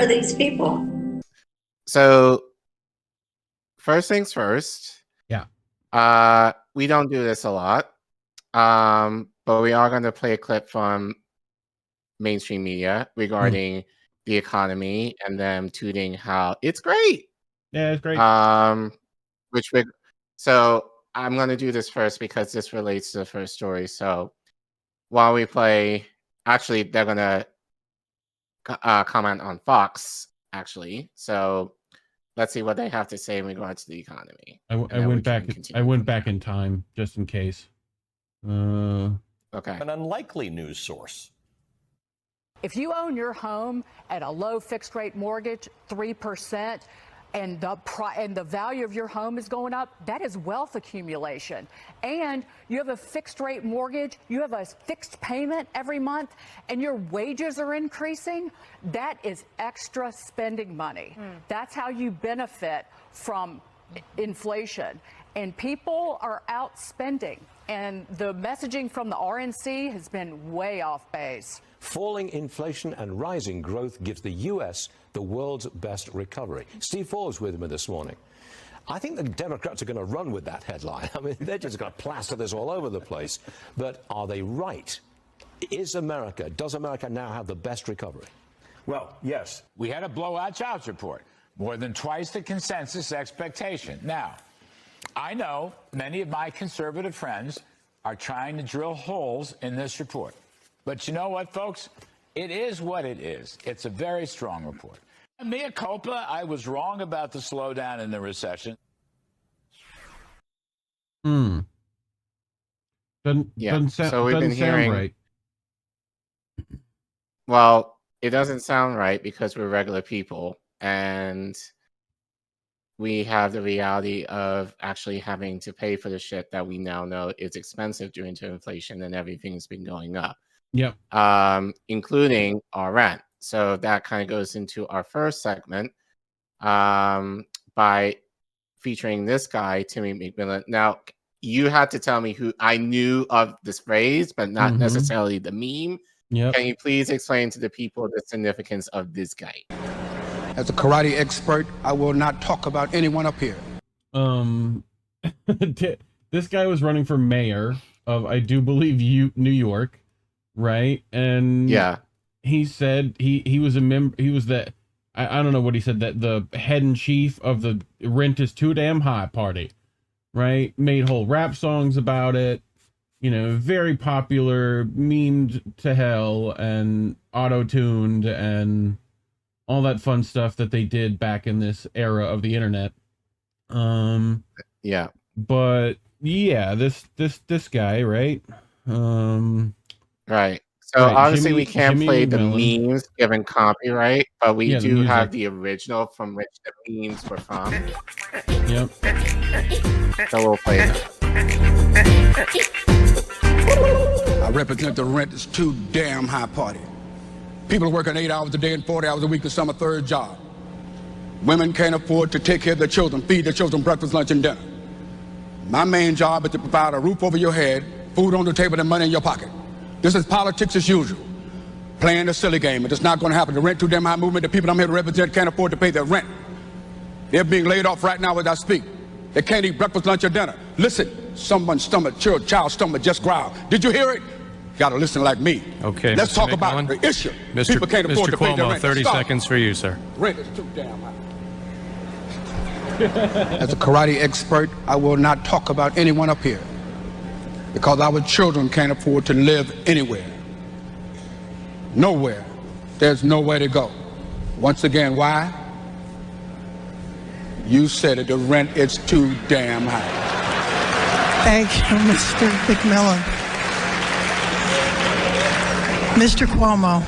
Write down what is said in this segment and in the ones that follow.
are these people? So, first things first. Yeah. We don't do this a lot. But we are going to play a clip from mainstream media regarding the economy and them tooting how it's great. Yeah, it's great. So I'm going to do this first because this relates to the first story. So while we play, actually, they're going to comment on Fox, actually. So let's see what they have to say in regards to the economy. I went back in time just in case. Okay. An unlikely news source. If you own your home at a low fixed rate mortgage, 3%, and the value of your home is going up, that is wealth accumulation. And you have a fixed rate mortgage, you have a fixed payment every month, and your wages are increasing, that is extra spending money. That's how you benefit from inflation. And people are out spending. And the messaging from the RNC has been way off base. Falling inflation and rising growth gives the U.S. the world's best recovery. Steve Forbes with me this morning. I think the Democrats are going to run with that headline. I mean, they're just going to plaster this all over the place. But are they right? Does America now have the best recovery? Well, yes. We had a blowout jobs report, more than twice the consensus expectation. Now, I know many of my conservative friends are trying to drill holes in this report. But you know what, folks? It is what it is. It's a very strong report. Mea culpa, I was wrong about the slowdown in the recession. So we've been hearing, right. Well, it doesn't sound right because we're regular people and we have the reality of actually having to pay for the shit that we now know is expensive due to inflation and everything's been going up. Yep. Including our rent. So that kind of goes into our first segment by featuring this guy, Timmy McMillan. Now, you had to tell me who I knew of this phrase, but not necessarily the meme. Yep. Can you please explain to the people the significance of this guy? As a karate expert, I will not talk about anyone up here. This guy was running for mayor of, I do believe, New York. Right. And yeah, he said he was a member. He was the I don't know what he said, that the head and chief of the Rent is Too Damn High party. Right. Made whole rap songs about it. You know, very popular, memed to hell and auto-tuned and all that fun stuff that they did back in this era of the internet. Yeah. But yeah, this guy, right? Right. So obviously we can't play the memes given copyright, but we do have the original from which the memes were from. Yep. So we'll play that. I represent the Rent is Too Damn High party. People are working 8 hours a day and 40 hours a week and some a third job. Women can't afford to take care of their children, feed their children breakfast, lunch, and dinner. My main job is to provide a roof over your head, food on the table, and money in your pocket. This is politics as usual. Playing a silly game. It's not going to happen. The Rent Too Damn High movement, the people I'm here to represent can't afford to pay their rent. They're being laid off right now as I speak. They can't eat breakfast, lunch, or dinner. Listen, someone's stomach, child's stomach just growled. Did you hear it? You gotta listen like me. Okay. Let's talk about the issue. People can't afford to pay their rent. 30 seconds for you, sir. Rent is too damn high. As a karate expert, I will not talk about anyone up here because our children can't afford to live anywhere. Nowhere. There's nowhere to go. Once again, why? You said it, the rent is too damn high. Thank you, Mr. McMillan. Mr. Cuomo.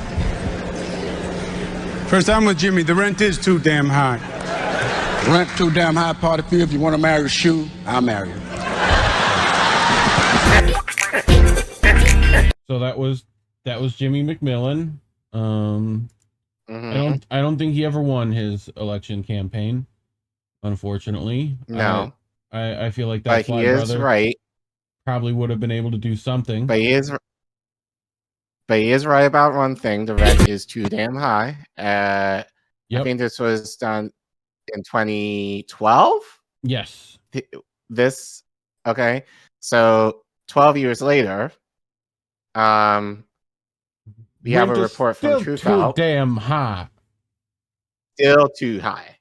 First, I'm with Jimmy. The rent is too damn high. Rent too damn high, party fee. If you want to marry a shoe, I'll marry you. So that was Jimmy McMillan. I don't think he ever won his election campaign, unfortunately. No. I feel like that he is right. Probably would have been able to do something. But he is right about one thing. The rent is too damn high. Yep. I think this was done in 2012. Yes. This okay. So 12 years later, we have Rent a is report from still too Truthout. damn high. Still too high.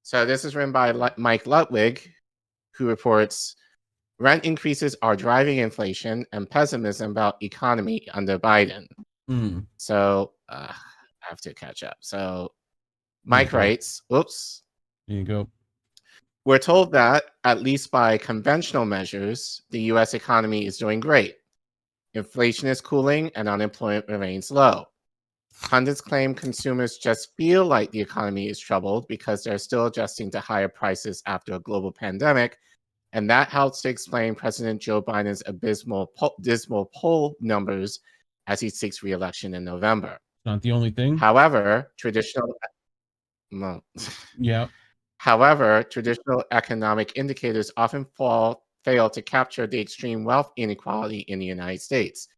So this is written by Mike Ludwig, who reports rent increases are driving inflation and pessimism about economy under Biden. So I have to catch up. So Mike writes, oops. There you go. We're told that, at least by conventional measures, the U.S. economy is doing great. Inflation is cooling and unemployment remains low. Pundits claim consumers just feel like the economy is troubled because they're still adjusting to higher prices after a global pandemic, and that helps to explain President Joe Biden's dismal poll numbers as he seeks re-election in November. Not the only thing. However, traditional economic indicators often fail to capture the extreme wealth inequality in the United States.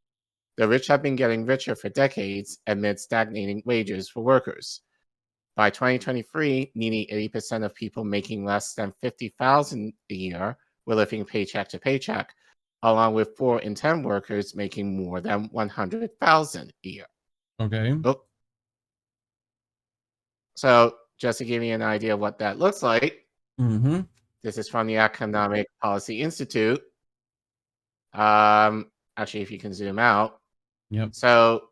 The rich have been getting richer for decades amid stagnating wages for workers. By 2023, nearly 80% of people making less than $50,000 a year were living paycheck to paycheck, along with 4 in 10 workers making more than $100,000 a year. Okay. So just to give you an idea of what that looks like, this is from the Economic Policy Institute. Actually, if you can zoom out. Yep. So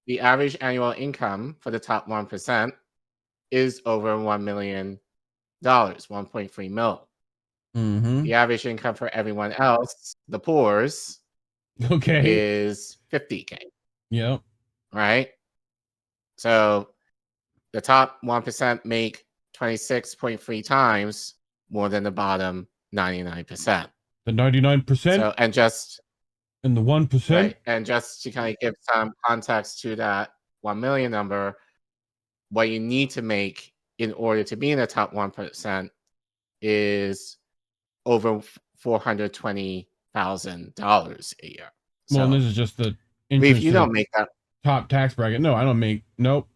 the average annual income for the top 1% is over $1 million, 1.3 mil. The average income for everyone else, the poor's, is $50K. Yep. Right? So the top 1% make 26.3 times more than the bottom 99%. The 99%? So, and the 1%? Right. And just to kind of give some context to that 1 million number, what you need to make in order to be in the top 1% is over $420,000 a year. Well, So, and this is just the Reef, you don't make that top tax bracket. No, I don't make. Nope.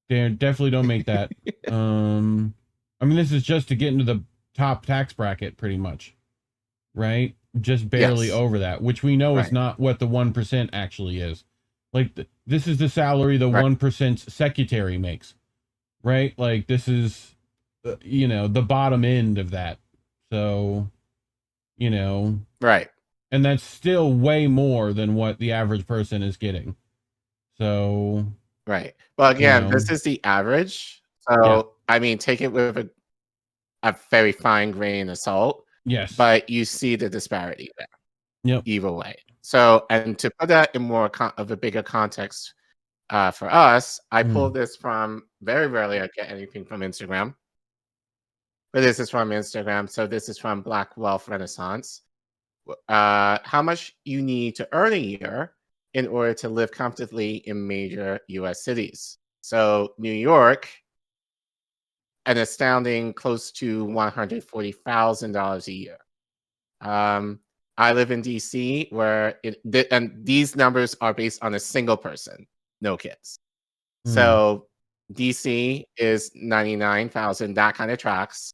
They definitely don't make that. I mean, this is just to get into the top tax bracket, pretty much, right? Just barely over that, which we know is not what the 1% actually is. Like, this is the salary the 1%'s secretary makes, right? Like, this is, the bottom end of that. So, right. And that's still way more than what the average person is getting. So, right. Well, again, this is the average. So, I mean, take it with a very fine grain of salt. Yes. But you see the disparity there. Yep. Either way. So, and to put that in more of a bigger context for us, I pulled this from, very rarely I get anything from Instagram. But this is from Instagram. So this is from Black Wealth Renaissance. How much you need to earn a year in order to live comfortably in major US cities. So New York, an astounding close to $140,000 a year. I live in DC, where and these numbers are based on a single person, no kids. So DC is 99,000. That kind of tracks.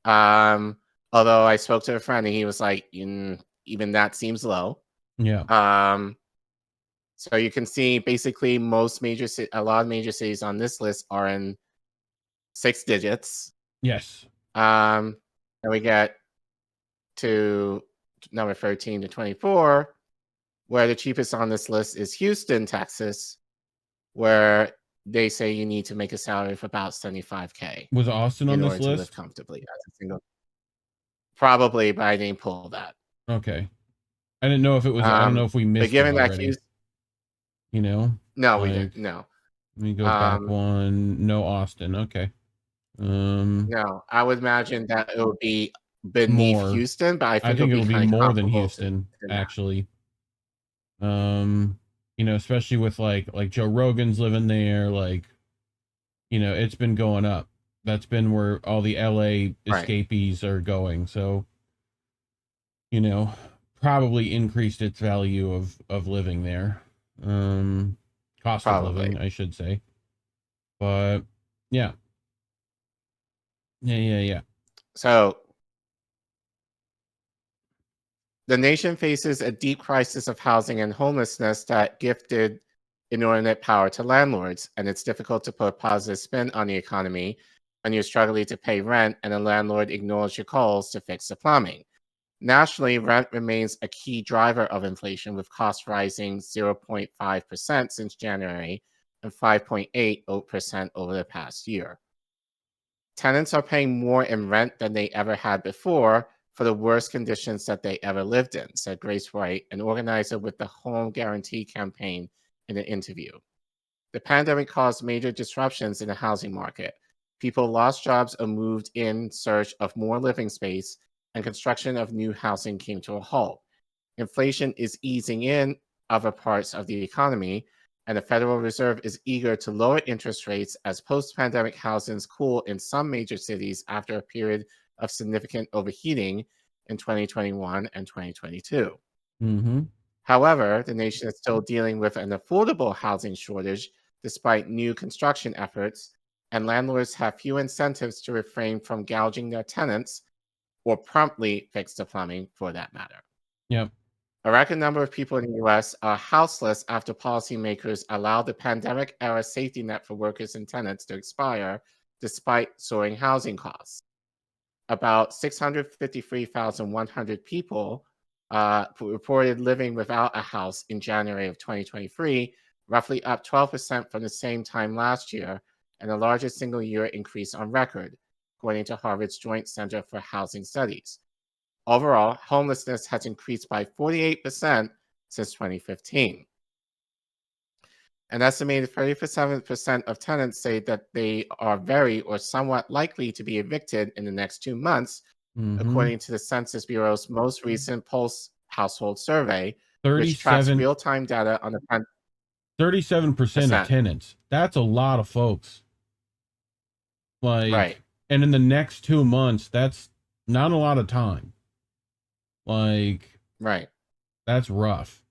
Although I spoke to a friend and he was like, even that seems low. Yeah. So you can see basically a lot of major cities on this list are in 6 digits. Yes. And we get to number 13 to 24, where the cheapest on this list is Houston, Texas, where they say you need to make a salary of about $75K. Was Austin on this list? To live comfortably as a single. Probably, but I didn't pull that. Okay. I didn't know if it was. I don't know if we missed. But given it already, that no, we didn't. No. Let me go back one. No Austin. Okay. No, I would imagine that it would be beneath Houston, but I think it would be more than Houston, actually. Especially with like Joe Rogan's living there, it's been going up. That's been where all the LA escapees are going. So, probably increased its value of living there. Cost of living, I should say. But yeah. Yeah. So the nation faces a deep crisis of housing and homelessness that gifted inordinate power to landlords, and it's difficult to put a positive spin on the economy when you're struggling to pay rent and a landlord ignores your calls to fix the plumbing. Nationally, rent remains a key driver of inflation, with costs rising 0.5% since January and 5.8% over the past year. Tenants are paying more in rent than they ever had before for the worst conditions that they ever lived in, said Grace White, an organizer with the Home Guarantee Campaign, in an interview. The pandemic caused major disruptions in the housing market. People lost jobs or moved in search of more living space, and construction of new housing came to a halt. Inflation is easing in other parts of the economy, and the Federal Reserve is eager to lower interest rates as post-pandemic housings cool in some major cities after a period of significant overheating in 2021 and 2022. Mm-hmm. However, the nation is still dealing with an affordable housing shortage despite new construction efforts, and landlords have few incentives to refrain from gouging their tenants or promptly fix the plumbing for that matter. Yep. A record number of people in the US are houseless after policymakers allowed the pandemic-era safety net for workers and tenants to expire despite soaring housing costs. About 653,100 people reported living without a house in January of 2023, roughly up 12% from the same time last year, and the largest single-year increase on record, according to Harvard's Joint Center for Housing Studies. Overall, homelessness has increased by 48% since 2015. An estimated 37% of tenants say that they are very or somewhat likely to be evicted in the next 2 months, according to the Census Bureau's most recent Pulse household survey, which tracks real-time data on the 37% of tenants. That's a lot of folks. Like, right. And in the next 2 months, that's not a lot of time. Like, right. That's rough.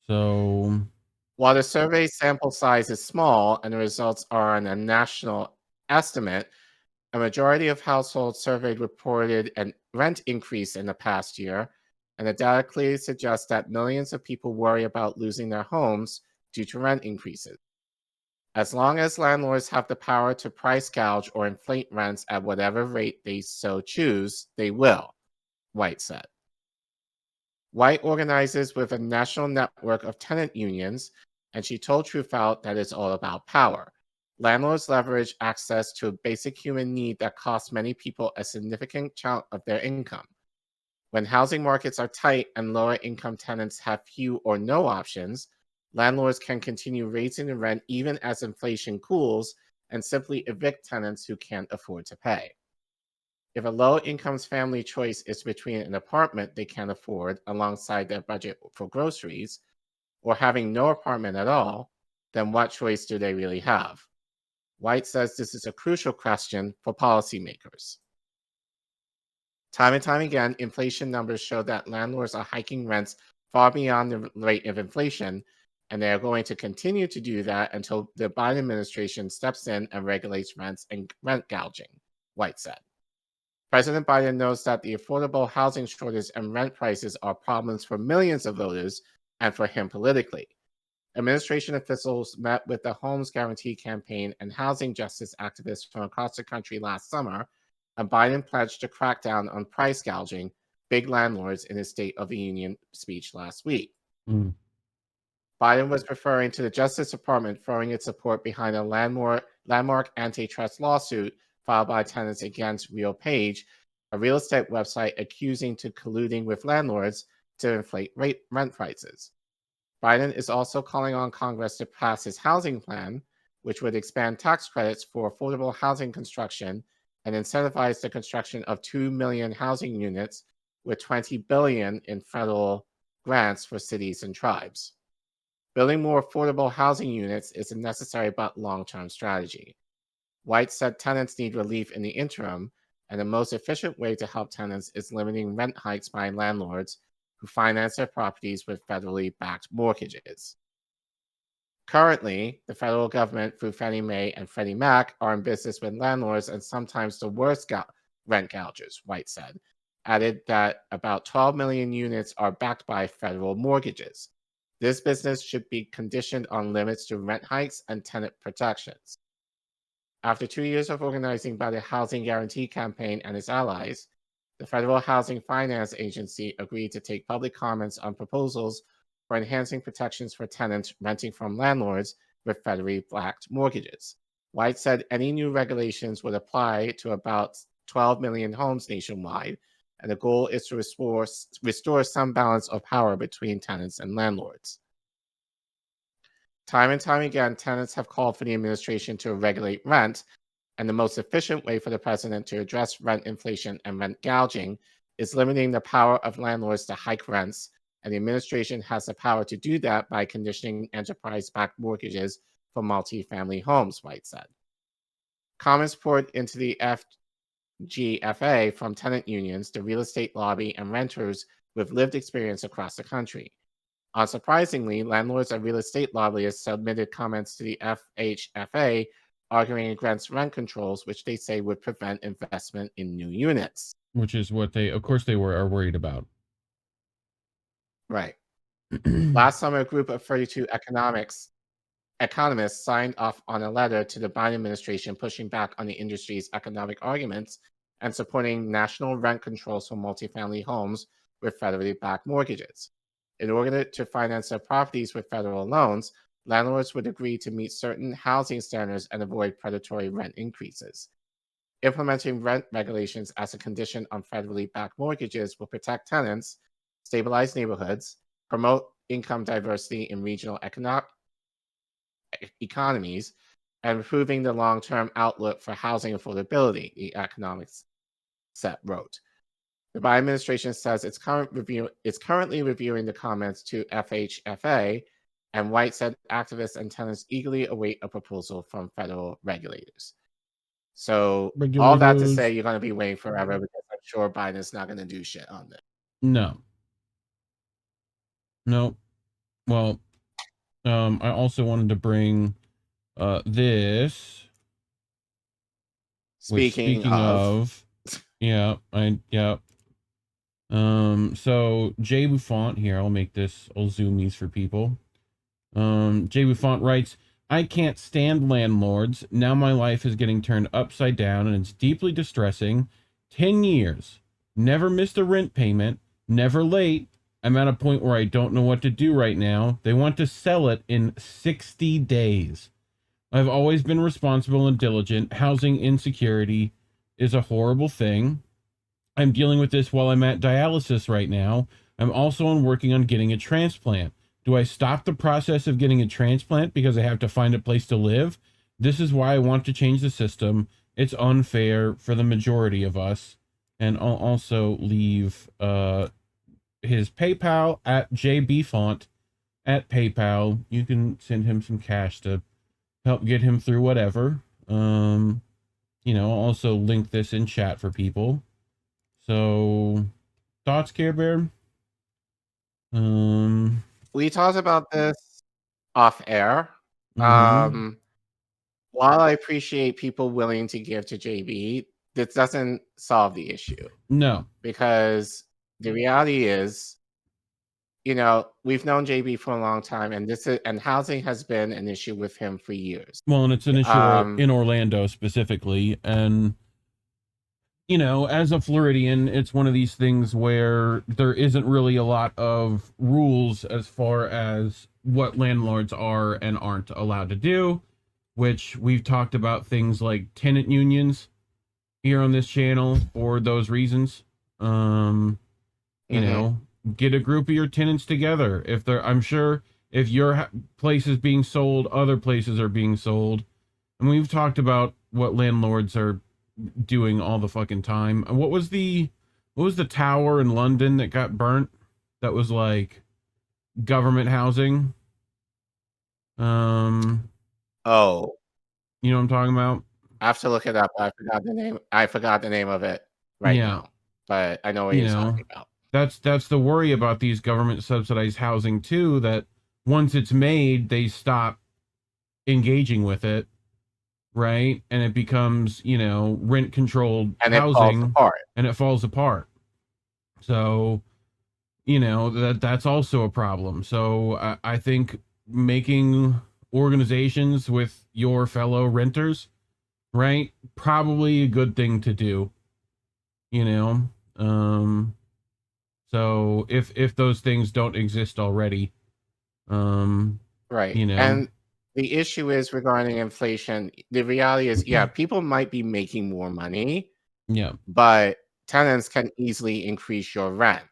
So, while the survey sample size is small and the results are on a national estimate, a majority of households surveyed reported a rent increase in the past year, and the data clearly suggests that millions of people worry about losing their homes due to rent increases. As long as landlords have the power to price gouge or inflate rents at whatever rate they so choose, they will, White said. White organizes with a national network of tenant unions, and she told Truthout that it's all about power. Landlords leverage access to a basic human need that costs many people a significant chunk of their income. When housing markets are tight and lower income tenants have few or no options, landlords can continue raising the rent even as inflation cools and simply evict tenants who can't afford to pay. If a low-income family choice is between an apartment they can't afford alongside their budget for groceries, or having no apartment at all, then what choice do they really have? White says this is a crucial question for policymakers. Time and time again, inflation numbers show that landlords are hiking rents far beyond the rate of inflation, and they are going to continue to do that until the Biden administration steps in and regulates rents and rent gouging, White said. President Biden knows that the affordable housing shortage and rent prices are problems for millions of voters and for him politically. Administration officials met with the Homes Guarantee Campaign and housing justice activists from across the country last summer, and Biden pledged to crack down on price gouging big landlords in his State of the Union speech last week. Biden was referring to the Justice Department throwing its support behind a landmark antitrust lawsuit filed by tenants against RealPage, a real estate website accusing to colluding with landlords to inflate rent prices. Biden is also calling on Congress to pass his housing plan, which would expand tax credits for affordable housing construction and incentivize the construction of 2 million housing units with $20 billion in federal grants for cities and tribes. Building more affordable housing units is a necessary but long-term strategy. White said tenants need relief in the interim, and the most efficient way to help tenants is limiting rent hikes by landlords who finance their properties with federally backed mortgages. Currently, the federal government, through Fannie Mae and Freddie Mac, are in business with landlords and sometimes the worst rent gougers, White said. Added that about 12 million units are backed by federal mortgages. This business should be conditioned on limits to rent hikes and tenant protections. After 2 years of organizing by the Housing Guarantee Campaign and its allies, the Federal Housing Finance Agency agreed to take public comments on proposals for enhancing protections for tenants renting from landlords with federally backed mortgages. White said any new regulations would apply to about 12 million homes nationwide, and the goal is to restore some balance of power between tenants and landlords. Time and time again, tenants have called for the administration to regulate rent, and the most efficient way for the president to address rent inflation and rent gouging is limiting the power of landlords to hike rents, and the administration has the power to do that by conditioning enterprise-backed mortgages for multifamily homes, White said. Comments poured into the FGFA from tenant unions, the real estate lobby, and renters with lived experience across the country. Unsurprisingly, landlords and real estate lobbyists submitted comments to the FHFA arguing against rent controls, which they say would prevent investment in new units. Which is what they, of course, are worried about. Right. Last summer, a group of 32 economists signed off on a letter to the Biden administration pushing back on the industry's economic arguments and supporting national rent controls for multifamily homes with federally backed mortgages. In order to finance their properties with federal loans, landlords would agree to meet certain housing standards and avoid predatory rent increases. Implementing rent regulations as a condition on federally backed mortgages will protect tenants, stabilize neighborhoods, promote income diversity in regional economies, and improving the long-term outlook for housing affordability, the economics set wrote. The Biden administration says it's currently reviewing the comments to FHFA, and White said activists and tenants eagerly await a proposal from federal regulators. So all that to say, you're going to be waiting forever because I'm sure Biden is not going to do shit on this. No. Well, I also wanted to bring this. Speaking of. So Jay Buffont here, I'll make this all zoomies for people. Jay Buffont writes, I can't stand landlords. Now my life is getting turned upside down and it's deeply distressing. 10 years. Never missed a rent payment. Never late. I'm at a point where I don't know what to do right now. They want to sell it in 60 days. I've always been responsible and diligent. Housing insecurity is a horrible thing. I'm dealing with this while I'm at dialysis right now. I'm also working on getting a transplant. Do I stop the process of getting a transplant because I have to find a place to live? This is why I want to change the system. It's unfair for the majority of us. And I'll also leave his PayPal at jbfont at PayPal. You can send him some cash to help get him through whatever. I'll also link this in chat for people. So, thoughts, Care Bear? We talked about this off air. Mm-hmm. While I appreciate people willing to give to JB, this doesn't solve the issue. No. Because the reality is, we've known JB for a long time, and housing has been an issue with him for years. Well, and it's an issue in Orlando specifically, and as a Floridian, it's one of these things where there isn't really a lot of rules as far as what landlords are and aren't allowed to do, which we've talked about things like tenant unions here on this channel for those reasons. Get a group of your tenants together. I'm sure if your place is being sold, other places are being sold. And we've talked about what landlords are doing all the fucking time. What was the tower in London that got burnt? That was like government housing. Oh. You know what I'm talking about? I have to look it up. I forgot the name of it now. But I know what you're talking about. That's the worry about these government subsidized housing too, that once it's made, they stop engaging with it, right? And it becomes, you know, rent controlled And it falls housing, apart. and it falls apart. So, you know, that's also a problem. So I think making organizations with your fellow renters, right, probably a good thing to do, you know. So if those things don't exist already, Right. you know. And the issue is regarding inflation. The reality is, yeah, people might be making more money, Yeah. but tenants can easily increase your rent.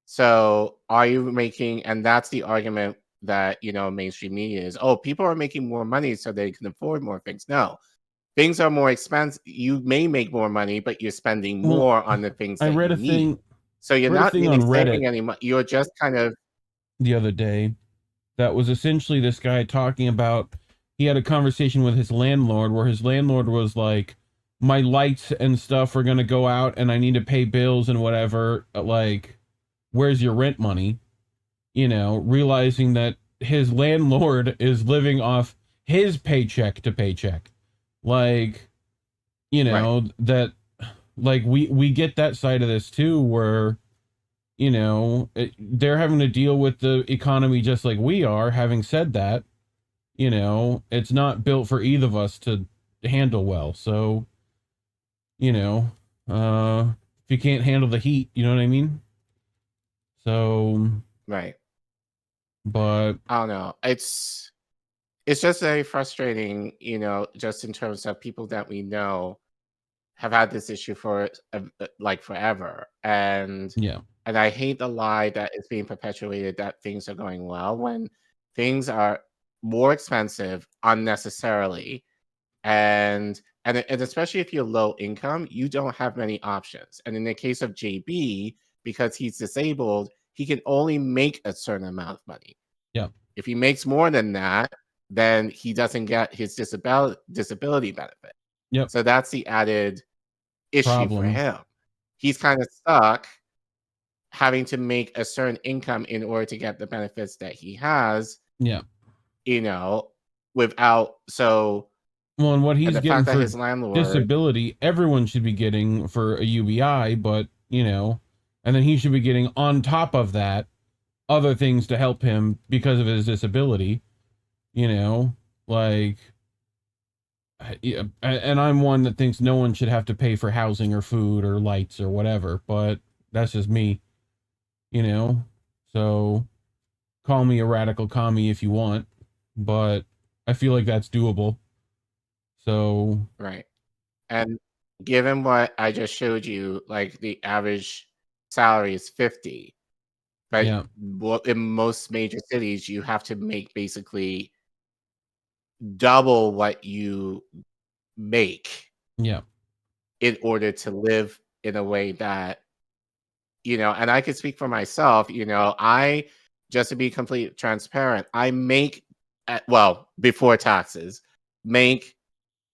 So are you making, and that's the argument that, you know, mainstream media is, oh, people are making more money so they can afford more things. No, things are more expensive. You may make more money, but you're spending more on the things I that read you a need. thing. So you're Read a not thing really on Reddit saving any money. You're just kind of the other day that was essentially this guy talking about, he had a conversation with his landlord where his landlord was like, my lights and stuff are going to go out and I need to pay bills and whatever. Like, where's your rent money? You know, realizing that his landlord is living off his paycheck to paycheck. Like, you know, right. that, like, we get that side of this too, where, you know, they're having to deal with the economy just like we are. Having said that, you know, it's not built for either of us to handle well. So, you know, if you can't handle the heat, you know what I mean? So, Right. but I don't know. It's just very frustrating, you know, just in terms of people that we know have had this issue for like forever. yeah, And I hate the lie that is being perpetuated that things are going well when things are more expensive unnecessarily. And especially if you're low income, you don't have many options. And in the case of JB, because he's disabled, he can only make a certain amount of money. yeah, If he makes more than that, then he doesn't get his disability benefit. yep, So that's the added issue for problem. him. He's kind of stuck having to make a certain income in order to get the benefits that he has, Yeah. you know, without so Well, and what and he's the getting fact that for his landlord disability, everyone should be getting for a UBI, but, you know, and then he should be getting on top of that other things to help him because of his disability, you know, like, yeah, and I'm one that thinks no one should have to pay for housing or food or lights or whatever, but that's just me, you know. So call me a radical commie if you want, but I feel like that's doable. So, right. And given what I just showed you, like the average salary is 50. But yeah, in most major cities, you have to make basically double what you make yeah, in order to live in a way that, you know, and I could speak for myself, you know, just to be completely transparent, I make, well, before taxes, make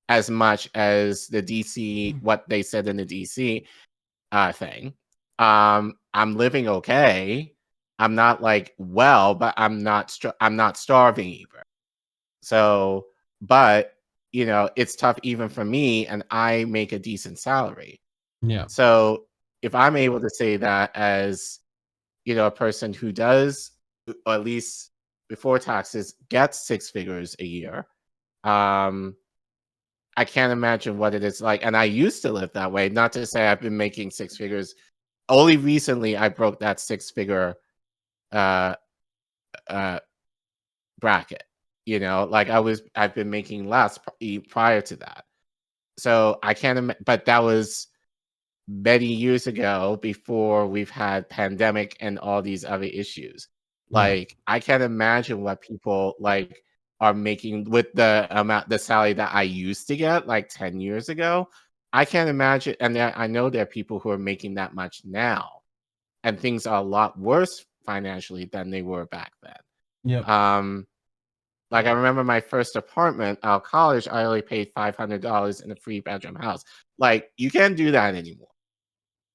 as much as the DC, what they said in the DC thing. I'm living okay. I'm not like well, but I'm not starving either. So, but you know, it's tough even for me, and I make a decent salary. yeah, So if I'm able to say that as, you know, a person who does, or at least before taxes, gets 6 figures a year, um, I can't imagine what it is like. And I used to live that way. Not to say I've been making 6 figures. Only recently I broke that 6 figure uh, uh, bracket. You know, like I've been making less prior to that. So I can't imagine, but that was many years ago before we've had pandemic and all these other issues. yeah, Like I can't imagine what people like are making with the salary that I used to get like 10 years ago. I can't imagine, and I know there are people who are making that much now, and things are a lot worse financially than they were back then. yep, Like I remember my first apartment out of college, I only paid $500 in a 3-bedroom house. Like you can't do that anymore.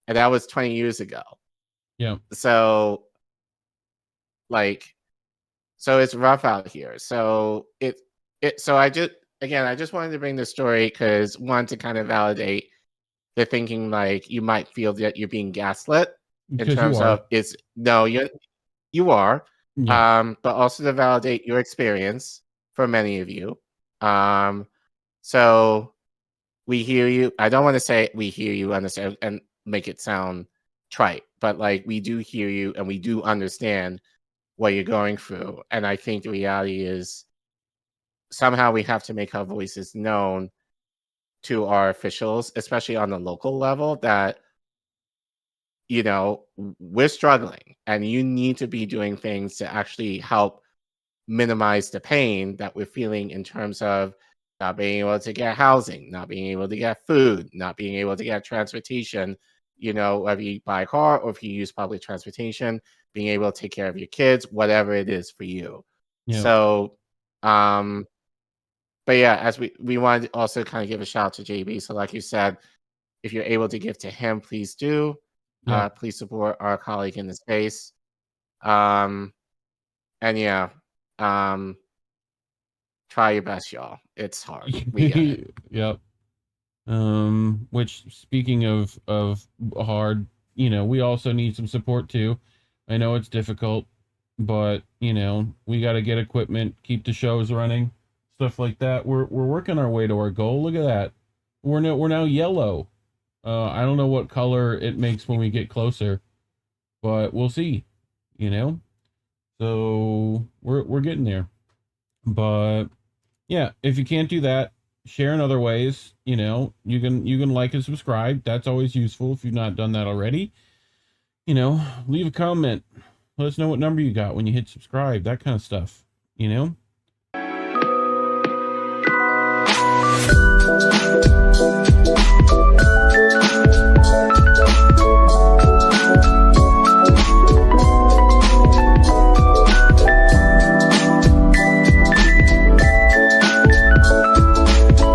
And that was 20 years ago. yeah, So like so it's rough out here. So So I just wanted to bring this story because one, to kind of validate the thinking, like you might feel that you're being gaslit in Because terms you are. of you are, Yeah. but also to validate your experience for many of you. So we hear you. I don't want to say we hear you, understand, and make it sound trite, but like we do hear you and we do understand what you're going through. And I think the reality is somehow we have to make our voices known to our officials, especially on the local level, that we're struggling and you need to be doing things to actually help minimize the pain that we're feeling in terms of not being able to get housing, not being able to get food, not being able to get transportation, whether you buy a car or if you use public transportation, being able to take care of your kids, whatever it is for you. Yeah. So, but yeah, as we want to also kind of give a shout out to JB. So like you said, if you're able to give to him, please do. Yeah. Please support our colleague in the space. And yeah, try your best, y'all. It's hard. We get it. Yep. Which, speaking of hard, we also need some support too. I know it's difficult, but we got to get equipment, keep the shows running, stuff like that. We're working our way to our goal. Look at that. We're now yellow. I don't know what color it makes when we get closer, but we'll see. So we're getting there. But yeah, if you can't do that, share in other ways. You can like and subscribe. That's always useful if you've not done that already. Leave a comment. Let us know what number you got when you hit subscribe, that kind of stuff.